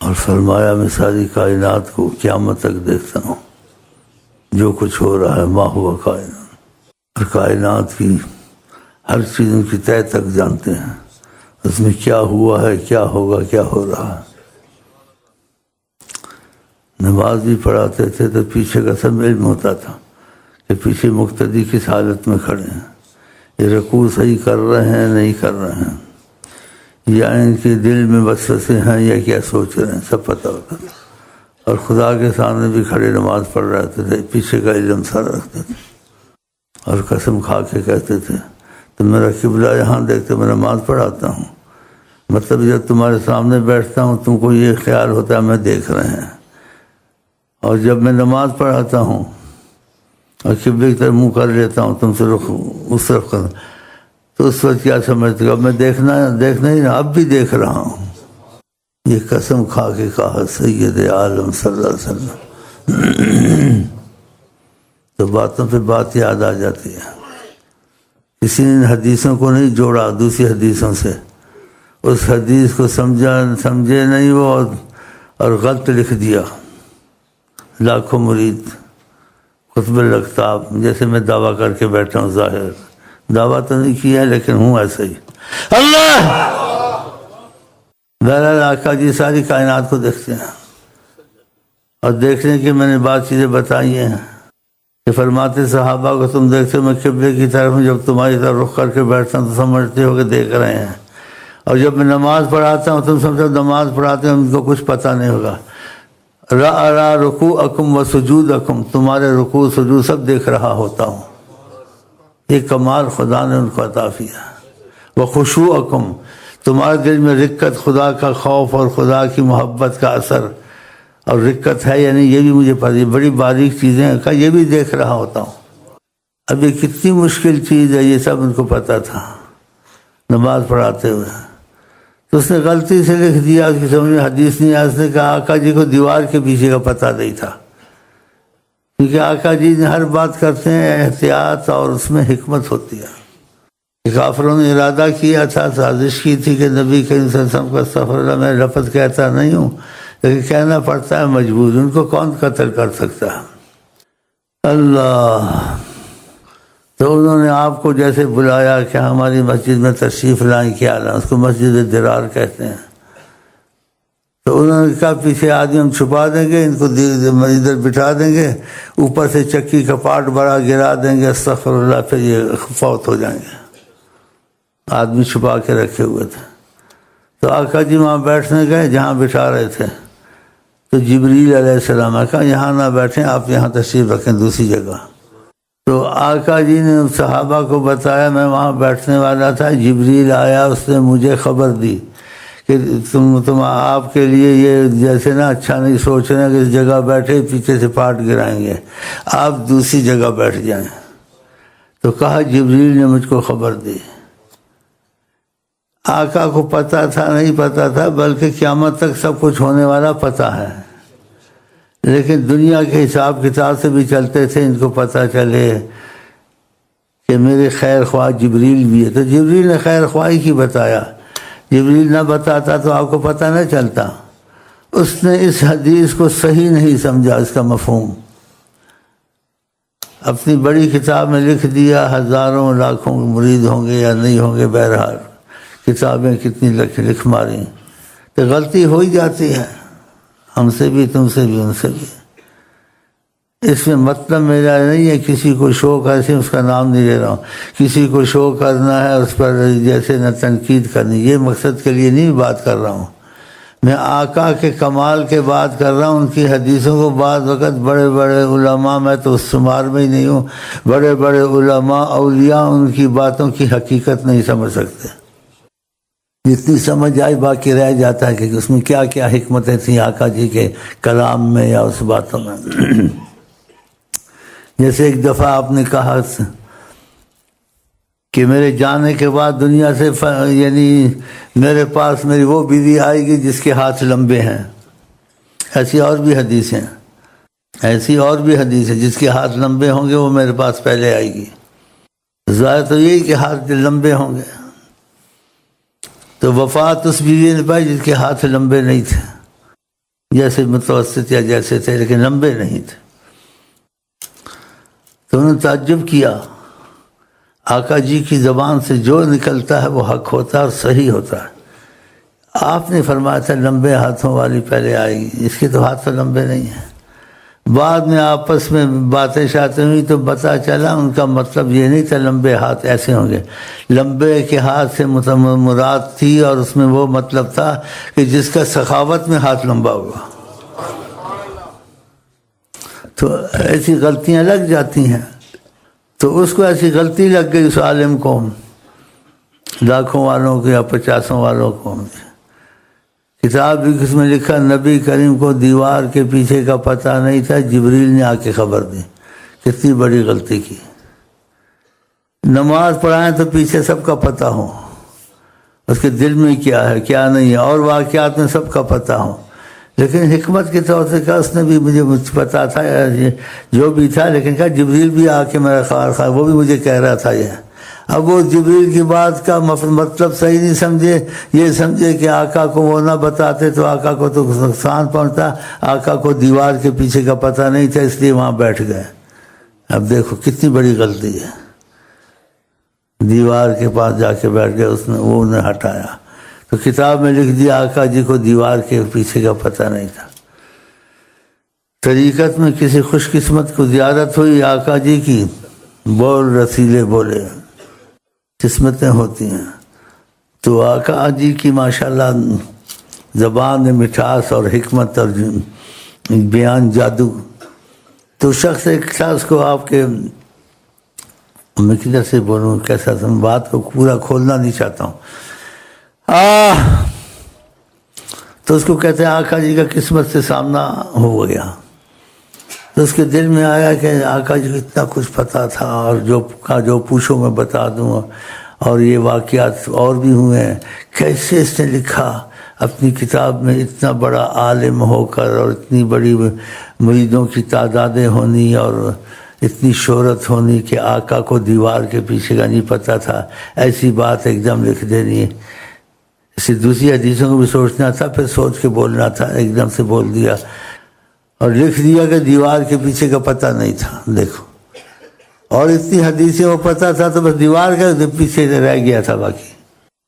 اور فرمایا میں ساری کائنات کو قیامت تک دیکھتا ہوں، جو کچھ ہو رہا ہے ما ہوا کائنات، اور کائنات کی ہر چیز ان کی تہ تک جانتے ہیں، اس میں کیا ہوا ہے، کیا ہوگا، کیا ہو رہا ہے۔ نماز بھی پڑھاتے تھے تو پیچھے کا سب علم ہوتا تھا کہ پیچھے مقتدی کس حالت میں کھڑے ہیں، یہ رکوع صحیح کر رہے ہیں نہیں کر رہے ہیں، یا ان کے دل میں وسوسے ہیں یا کیا سوچ رہے ہیں، سب پتہ ہوتا تھا۔ اور خدا کے سامنے بھی کھڑے نماز پڑھ رہے تھے، پیچھے کا علم سارا رکھتے تھے، اور قسم کھا کے کہتے تھے تو میرا قبلہ یہاں دیکھتے میں نماز پڑھاتا ہوں، مطلب جب تمہارے سامنے بیٹھتا ہوں تم کو یہ خیال ہوتا ہے میں دیکھ رہے ہیں، اور جب میں نماز پڑھاتا ہوں اور قبلے کی طرف منہ کر لیتا ہوں تم سے رخ اس طرف کر، تو اس وقت کیا سمجھتے ہو اب میں دیکھنا ہی نہ، اب بھی دیکھ رہا ہوں۔ یہ قسم کھا کے کہا سید عالم صلی اللہ علیہ وسلم۔ تو باتوں پہ بات یاد آ جاتی ہے۔ کسی نے حدیثوں کو نہیں جوڑا دوسری حدیثوں سے، اس حدیث کو سمجھے نہیں وہ، اور غلط لکھ دیا۔ لاکھوں مرید قطب الاقطاب جیسے میں دعویٰ کر کے بیٹھا ہوں، ظاہر دعویٰ تو نہیں کیا ہے لیکن ہوں ایسا ہی۔ اللہ بہرحال آقا جی ساری کائنات کو دیکھتے ہیں، اور دیکھنے کی میں نے بات چیزیں بتائی ہیں کہ فرماتے صحابہ کو تم دیکھتے ہو میں قبلے کی طرف میں جب تمہاری طرف رخ کر کے بیٹھتا ہوں تو سمجھتے ہو کہ دیکھ رہے ہیں، اور جب میں نماز پڑھاتا ہوں تم سمجھو نماز پڑھاتے ہیں ان کو کچھ پتہ نہیں ہوگا۔ را رکوعکم و سجودکم، تمہارے رکوع سجود سب دیکھ رہا ہوتا ہوں۔ یہ کمال خدا نے ان کو عطا کیا۔ و خشوعکم، تمہارے دل میں رقت، خدا کا خوف اور خدا کی محبت کا اثر، اور رقت ہے یعنی یہ بھی مجھے پتہ، بڑی باریک چیزیں ہیں کہ یہ بھی دیکھ رہا ہوتا ہوں۔ اب یہ کتنی مشکل چیز ہے، یہ سب ان کو پتہ تھا نماز پڑھاتے ہوئے۔ تو اس نے غلطی سے لکھ دیا، اس کی سمجھ میں حدیث نہیں آیا، اس نے کہا آقا جی کو دیوار کے پیچھے کا پتہ نہیں تھا، کیونکہ آقا جی نے ہر بات کرتے ہیں احتیاط اور اس میں حکمت ہوتی ہے۔ کافروں نے ارادہ کیا تھا، سازش کی تھی کہ نبی کریم صلی اللہ علیہ وسلم کو استغفر اللہ میں لفظ کہتا نہیں ہوں لیکن کہنا پڑتا ہے مجبور، ان کو کون قتل کر سکتا ہے۔ اللہ، تو انہوں نے آپ کو جیسے بلایا کہ ہماری مسجد میں تشریف لائیں، کیا لائیں، اس کو مسجد درار کہتے ہیں۔ تو انہوں نے کہا پیچھے آدمی ہم چھپا دیں گے، ان کو ادھر بٹھا دیں گے، اوپر سے چکی کا پاٹ بڑا گرا دیں گے، استغفر اللہ، پھر یہ فوت ہو جائیں گے۔ آدمی چھپا کے رکھے ہوئے تھے۔ تو آقا جی وہاں بیٹھنے گئے جہاں بٹھا رہے تھے، تو جبریل علیہ السلام نے کہا یہاں نہ بیٹھیں، آپ یہاں تشریف رکھیں دوسری جگہ۔ تو آقا جی نے صحابہ کو بتایا میں وہاں بیٹھنے والا تھا، جبریل آیا، اس نے مجھے خبر دی کہ تم آپ کے لیے یہ جیسے نا اچھا نہیں سوچ رہے ہیں کہ اس جگہ بیٹھے پیچھے سے پاٹ گرائیں گے، آپ دوسری جگہ بیٹھ جائیں۔ تو کہا جبریل نے مجھ کو خبر دی۔ آقا کو پتہ تھا نہیں پتہ تھا، بلکہ قیامت تک سب کچھ ہونے والا پتہ ہے، لیکن دنیا کے حساب کتاب سے بھی چلتے تھے، ان کو پتہ چلے کہ میرے خیر خواہ جبریل بھی ہے، تو جبریل نے خیر خواہی کی بتایا۔ جبریل نہ بتاتا تو آپ کو پتہ نہ چلتا۔ اس نے اس حدیث کو صحیح نہیں سمجھا، اس کا مفہوم اپنی بڑی کتاب میں لکھ دیا، ہزاروں لاکھوں مرید ہوں گے یا نہیں ہوں گے، بہرحال کتابیں کتنی لکھ ماری، تو غلطی ہو ہی جاتی ہے، ہم سے بھی، تم سے بھی، ان سے بھی۔ اس میں مطلب میرا نہیں ہے کسی کو شو ایسے اس کا نام نہیں لے رہا ہوں، کسی کو شو کرنا ہے اس پر جیسے نہ تنقید کرنی، یہ مقصد کے لیے نہیں بات کر رہا ہوں۔ میں آقا کے کمال کے بات کر رہا ہوں، ان کی حدیثوں کو بعض وقت بڑے بڑے علماء، میں تو اس شمار میں ہی نہیں ہوں، بڑے بڑے علماء اولیاء ان کی باتوں کی حقیقت نہیں سمجھ سکتے۔ جتنی سمجھ آئی باقی رہ جاتا ہے کہ اس میں کیا کیا حکمتیں تھیں آقا جی کے کلام میں یا اس باتوں میں۔ جیسے ایک دفعہ آپ نے کہا کہ میرے جانے کے بعد دنیا سے یعنی میرے پاس میری وہ بیوی آئے گی جس کے ہاتھ لمبے ہیں۔ ایسی اور بھی حدیث ہیں، ایسی اور بھی حدیث ہے، جس کے ہاتھ لمبے ہوں گے وہ میرے پاس پہلے آئے گی۔ ظاہر تو یہی کہ ہاتھ لمبے ہوں گے، تو وفات اس بیوی نے پائی جس کے ہاتھ لمبے نہیں تھے۔ جیسے متوسط یا جیسے تھے، لیکن لمبے نہیں تھے۔ تو انہوں نے تعجب کیا، آقا جی کی زبان سے جو نکلتا ہے وہ حق ہوتا ہے اور صحیح ہوتا ہے۔ آپ نے فرمایا تھا لمبے ہاتھوں والی پہلے آئے گی، اس کے تو ہاتھ تو لمبے نہیں ہیں۔ بعد میں آپس میں باتیں شاتیں ہوئی تو پتہ چلا ان کا مطلب یہ نہیں تھا لمبے ہاتھ ایسے ہوں گے، لمبے کے ہاتھ سے مراد تھی، اور اس میں وہ مطلب تھا کہ جس کا سخاوت میں ہاتھ لمبا ہوا۔ تو ایسی غلطیاں لگ جاتی ہیں، تو اس کو ایسی غلطی لگ گئی اس عالم کو، لاکھوں والوں کو یا 50 والوں کو۔ کتاب بھی اس میں لکھا نبی کریم کو دیوار کے پیچھے کا پتہ نہیں تھا، جبریل نے آ کے خبر دی۔ کتنی بڑی غلطی کی۔ نماز پڑھائیں تو پیچھے سب کا پتہ ہو، اس کے دل میں کیا ہے کیا نہیں ہے، اور واقعات میں سب کا پتہ ہو، لیکن حکمت کے طور سے کہا اس نے بھی مجھے پتہ تھا جو بھی تھا، لیکن کہا جبریل بھی آ کے میرا خواہ وہ بھی مجھے کہہ رہا تھا یہ۔ اب وہ جبریل کی بات کا مطلب صحیح نہیں سمجھے، یہ سمجھے کہ آقا کو وہ نہ بتاتے تو آقا کو تو نقصان پہنچتا، آقا کو دیوار کے پیچھے کا پتہ نہیں تھا، اس لیے وہاں بیٹھ گئے۔ اب دیکھو کتنی بڑی غلطی ہے، دیوار کے پاس جا کے بیٹھ گئے، اس نے وہ انہیں ہٹایا۔ تو کتاب میں لکھ دیا آقا جی کو دیوار کے پیچھے کا پتہ نہیں تھا۔ طریقت میں کسی خوش قسمت کو زیارت ہوئی آقا جی کی، بول رسیلے بولے، قسمتیں ہوتی ہیں۔ تو آقا جی کی ماشاءاللہ زبان میں مٹھاس اور حکمت اور بیان جادو۔ تو شخص ایک شخص کو آپ کے، میں کدھر سے بولوں کیسا بات کو پورا کھولنا نہیں چاہتا ہوں، تو اس کو کہتے ہیں آقا جی کا قسمت سے سامنا ہو گیا۔ تو اس کے دل میں آیا کہ آقا جی کو اتنا کچھ پتہ تھا، اور جو پوچھو میں بتا دوں، اور یہ واقعات اور بھی ہوئے ہیں، کیسے اس نے لکھا اپنی کتاب میں، اتنا بڑا عالم ہو کر، اور اتنی بڑی مریدوں کی تعدادیں ہونی، اور اتنی شہرت ہونی کہ آقا کو دیوار کے پیچھے کا نہیں پتہ تھا، ایسی بات ایک دم لکھ دینی ہے۔ اسی دوسری حدیثوں کو بھی سوچنا تھا، پھر سوچ کے بولنا تھا، ایک دم سے بول دیا اور لکھ دیا کہ دیوار کے پیچھے کا پتہ نہیں تھا۔ دیکھو، اور اتنی حدیثیں وہ پتہ تھا تو بس دیوار کا پیچھے رہ گیا تھا، باقی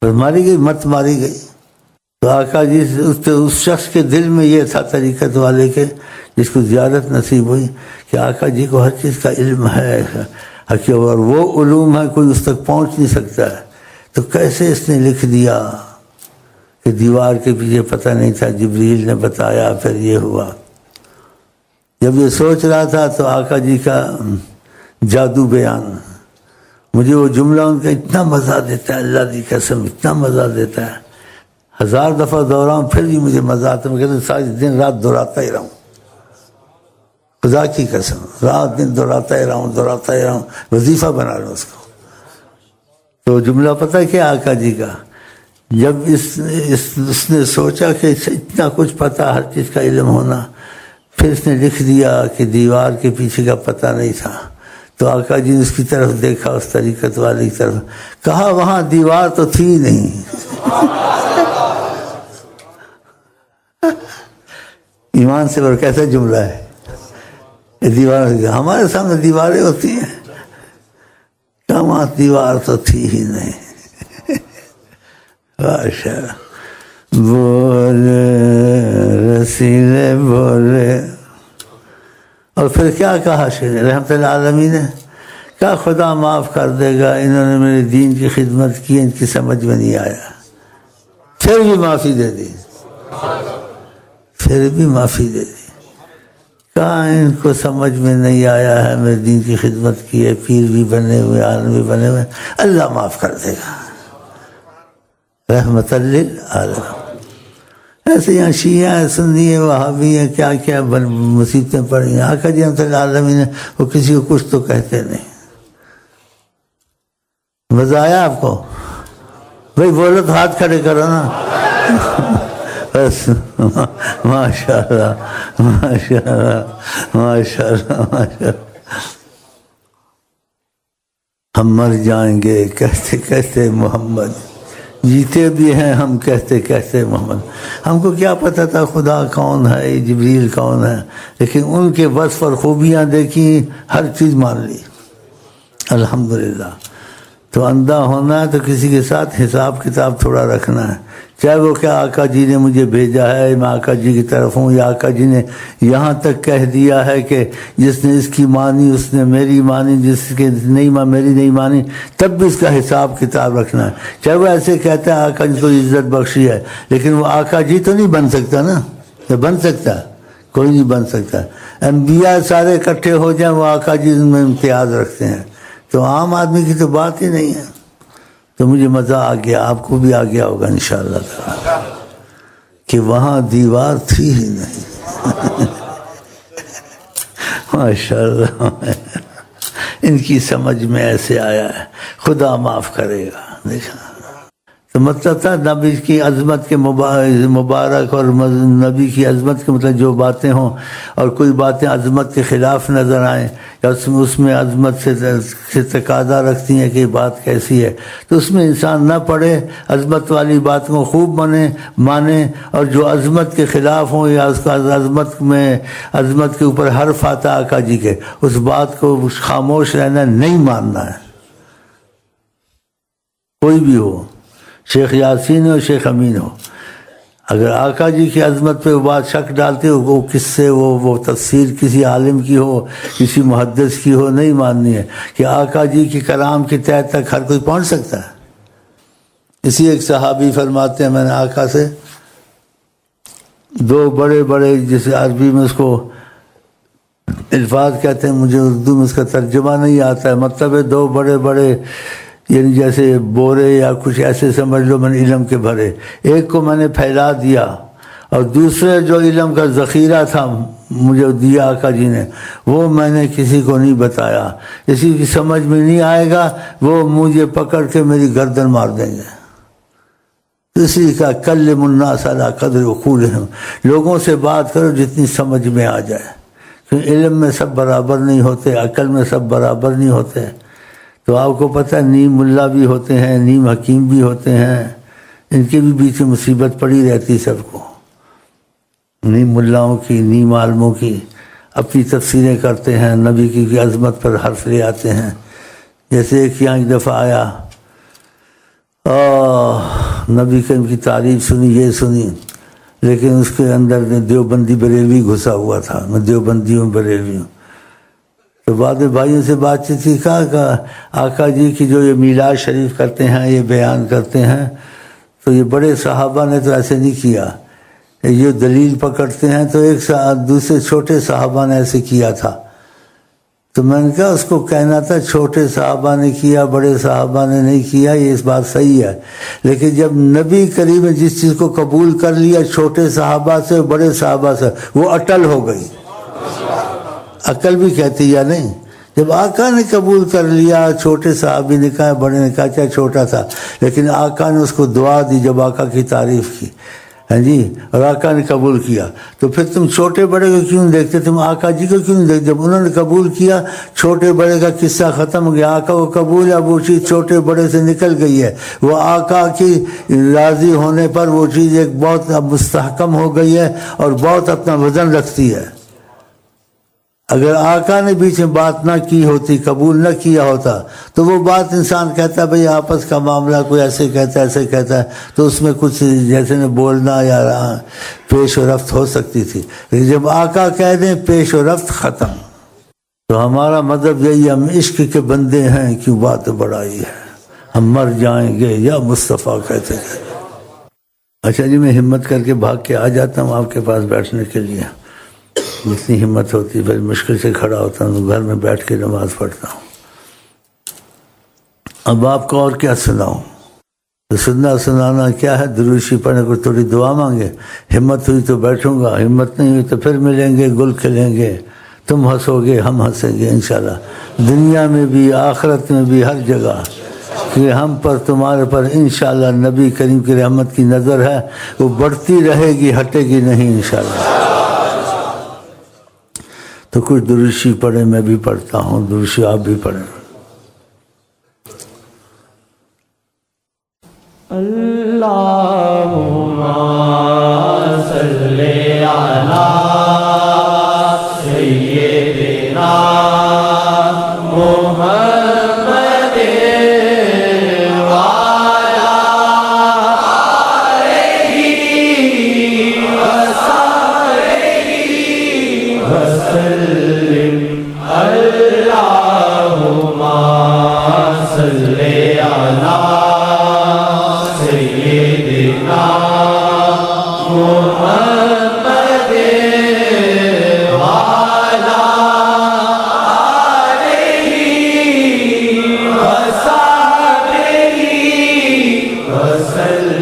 بس ماری گئی، مت ماری گئی۔ تو آقا جی اس شخص کے دل میں یہ تھا طریقت والے کے، جس کو زیارت نصیب ہوئی، کہ آقا جی کو ہر چیز کا علم ہے، اور وہ علوم ہے کوئی اس تک پہنچ نہیں سکتا ہے۔ تو کیسے اس نے لکھ دیا کہ دیوار کے پیچھے پتہ نہیں تھا، جبریل نے بتایا، پھر یہ ہوا۔ جب یہ سوچ رہا تھا تو آقا جی کا جادو بیان، مجھے وہ جملہ ان کا اتنا مزہ دیتا ہے، اللہ کی قسم اتنا مزہ دیتا ہے، 1000 دفعہ دہراؤں پھر بھی مجھے مزہ آتا ہے، میں کہتا ہوں ساری دن رات دہراتا ہی رہوں، خدا کی قسم رات دن دہراتا ہی رہوں، وظیفہ بنا لوں اس کو۔ تو جملہ پتہ کیا آقا جی کا، جب اس نے سوچا کہ اتنا کچھ پتہ، ہر چیز کا علم ہونا، پھر اس نے لکھ دیا کہ دیوار کے پیچھے کا پتہ نہیں تھا، تو آقا جی نے اس کی طرف دیکھا، اس طریقت والی کی طرف، کہا وہاں دیوار تو تھی نہیں۔ ایمان سے اور کیسا جملہ ہے، دیوار ہمارے سامنے دیواریں ہوتی ہیں، کہاں وہاں دیوار تو تھی ہی نہیں۔ بولے رسیلے بولے، اور پھر کیا کہا شیر رحمت اللہ عالمین نے، کیا خدا معاف کر دے گا، انہوں نے میرے دین کی خدمت کی، ان کی سمجھ میں نہیں آیا، پھر بھی معافی دے دی، پھر بھی معافی دے دی۔ کہاں ان کو سمجھ میں نہیں آیا ہے، میرے دین کی خدمت کی ہے، پیر بھی بنے ہوئے، عالم بھی بنے ہوئے، اللہ معاف کر دے گا، رحمت للعالمین۔ ایسے یہاں شیعہ ہیں، سنی ہیں، وہابی ہیں، کیا کیا مصیبتیں پڑی ہیں، آقا جی رحمت اللہ عالمین وہ کسی کو کچھ تو کہتے نہیں۔ مزہ آیا آپ کو؟ بھائی بولو تو ہاتھ کھڑے کرو نا۔ بس ماشاء اللہ ماشاء اللہ ماشاء اللہ ماشاء اللہ۔ ہم مر جائیں گے کہتے کہتے محمد، جیتے بھی ہیں ہم کہتے کہتے محمد. ہم کو کیا پتہ تھا خدا کون ہے، جبریل کون ہے، لیکن ان کے وصف اور خوبیاں دیکھی، ہر چیز مان لی الحمدللہ. تو اندھا ہونا ہے تو کسی کے ساتھ حساب کتاب تھوڑا رکھنا ہے، چاہے وہ کہ آقا جی نے مجھے بھیجا ہے، میں آقا جی کی طرف ہوں، یا آقا جی نے یہاں تک کہہ دیا ہے کہ جس نے اس کی مانی اس نے میری مانی، جس کے نہیں میری نہیں مانی، تب بھی اس کا حساب کتاب رکھنا ہے. چاہے وہ ایسے کہتا ہے آقا جی کو عزت بخشی ہے، لیکن وہ آقا جی تو نہیں بن سکتا نا. یا بن سکتا ہے؟ کوئی نہیں بن سکتا. انبیاء سارے اکٹھے ہو جائیں وہ آقا جی میں امتیاز رکھتے ہیں، تو عام آدمی کی تو بات ہی نہیں ہے. تو مجھے مزہ آ گیا، آپ کو بھی آ گیا ہوگا انشاءاللہ تعالی، کہ وہاں دیوار تھی ہی نہیں. ماشاءاللہ ان کی سمجھ میں ایسے آیا ہے، خدا معاف کرے گا. دیکھا تو مطلب تھا نبی کی عظمت کے مبارک اور نبی کی عظمت کے مطلب جو باتیں ہوں اور کوئی باتیں عظمت کے خلاف نظر آئیں یا اس میں عظمت سے تقاضا رکھتی ہیں کہ یہ بات کیسی ہے، تو اس میں انسان نہ پڑھے، عظمت والی بات کو خوب مانے، اور جو عظمت کے خلاف ہوں یا اس کا عظمت کے اوپر حرف آتا آقا جی کے، اس بات کو خاموش رہنا، نہیں ماننا ہے. کوئی بھی ہو، شیخ یاسین ہو شیخ امین ہو، اگر آقا جی کی عظمت پہ بات شک ڈالتے ہو، وہ کس سے وہ تفسیر کسی عالم کی ہو، کسی محدث کی ہو، نہیں ماننی ہے کہ آقا جی کی کلام کی تہ تک ہر کوئی پہنچ سکتا ہے. اسی ایک صحابی فرماتے ہیں میں نے آقا سے دو بڑے بڑے، جیسے عربی میں اس کو الفاظ کہتے ہیں، مجھے اردو میں اس کا ترجمہ نہیں آتا ہے، مطلب ہے دو بڑے بڑے، یعنی جیسے بورے یا کچھ ایسے سمجھ لو میں نے علم کے بھرے، ایک کو میں نے پھیلا دیا اور دوسرے جو علم کا ذخیرہ تھا مجھے دیا آقا جی نے، وہ میں نے کسی کو نہیں بتایا. کسی کی سمجھ میں نہیں آئے گا، وہ مجھے پکڑ کے میری گردن مار دیں گے. اسی کا کلم الناس علی قدر عقولہم، لوگوں سے بات کرو جتنی سمجھ میں آ جائے، کیونکہ علم میں سب برابر نہیں ہوتے، عقل میں سب برابر نہیں ہوتے. تو آپ کو پتہ نیم ملا بھی ہوتے ہیں، نیم حکیم بھی ہوتے ہیں، ان کے بھی بیچ میں مصیبت پڑی رہتی سب کو. نیم ملاؤں کی، نیم عالموں کی اپنی تفسیریں کرتے ہیں، نبی کی عظمت پر حرف لے آتے ہیں. جیسے ایک دفعہ آیا، نبی کریم کی تعریف سنی، یہ سنی، لیکن اس کے اندر دیوبندی بریلوی گھسا ہوا تھا. میں دیوبندی ہوں، بریلوی ہوں. تو بعد بھائیوں سے بات چیت کی، کہا کہ آقا جی کی جو یہ میلاد شریف کرتے ہیں، یہ بیان کرتے ہیں، تو یہ بڑے صحابہ نے تو ایسے نہیں کیا، یہ دلیل پکڑتے ہیں، تو ایک دوسرے چھوٹے صحابہ نے ایسے کیا تھا. تو میں نے کہا اس کو کہنا تھا چھوٹے صحابہ نے کیا، بڑے صحابہ نے نہیں کیا، یہ اس بات صحیح ہے، لیکن جب نبی کریم نے جس چیز کو قبول کر لیا چھوٹے صحابہ سے، بڑے صحابہ سے، وہ اٹل ہو گئی. عقل بھی کہتی یا نہیں، جب آقا نے قبول کر لیا، چھوٹے صحابی نے کہا، بڑے نے کہا، چاہے چھوٹا تھا، لیکن آقا نے اس کو دعا دی جب آقا کی تعریف کی، ہاں جی، اور آقا نے قبول کیا. تو پھر تم چھوٹے بڑے کو کیوں دیکھتے، تم آقا جی کو کیوں نہیں دیکھتے؟ جب انہوں نے قبول کیا، چھوٹے بڑے کا قصہ ختم ہو گیا. آقا کو قبول ہے، وہ چیز چھوٹے بڑے سے نکل گئی ہے، وہ آقا کی راضی ہونے پر وہ چیز ایک بہت مستحکم ہو گئی ہے اور بہت اپنا وزن رکھتی ہے. اگر آقا نے بیچ میں بات نہ کی ہوتی، قبول نہ کیا ہوتا، تو وہ بات انسان کہتا ہے بھئی آپس کا معاملہ، کوئی ایسے کہتا ہے ایسے کہتا ہے، تو اس میں کچھ جیسے نے بولنا یا پیش و رفت ہو سکتی تھی. لیکن جب آقا کہہ دیں پیش و رفت ختم. تو ہمارا مذہب یہی، ہم عشق کے بندے ہیں، کیوں بات بڑائی ہے، ہم مر جائیں گے یا مصطفیٰ کہتے ہیں. اچھا جی، میں ہمت کر کے بھاگ کے آ جاتا ہوں آپ کے پاس بیٹھنے کے لیے، جتنی ہمت ہوتی، پھر مشکل سے کھڑا ہوتا ہوں، گھر میں بیٹھ کے نماز پڑھتا ہوں. اب آپ کو اور کیا سناؤں؟ تو سنانا کیا ہے، دروشی پڑھنے کو، تھوڑی دعا مانگے. ہمت ہوئی تو بیٹھوں گا، ہمت نہیں ہوئی تو پھر ملیں گے، گل کھلیں گے، تم ہنسو گے، ہم ہنسیں گے انشاءاللہ، دنیا میں بھی آخرت میں بھی ہر جگہ، کہ ہم پر تمہارے پر انشاءاللہ نبی کریم کی رحمت کی نظر ہے، وہ بڑھتی رہے گی، ہٹے گی نہیں انشاءاللہ. تو کچھ دروشی پڑھیں، میں بھی پڑھتا ہوں دروشی، آپ بھی پڑھیں. اللہم صلی علی سیدنا محمد وعلی آلہ وصحبہ وسلم اللہم صلی علی سیدنا محمد وعلی آلہ وصحبہ وسلم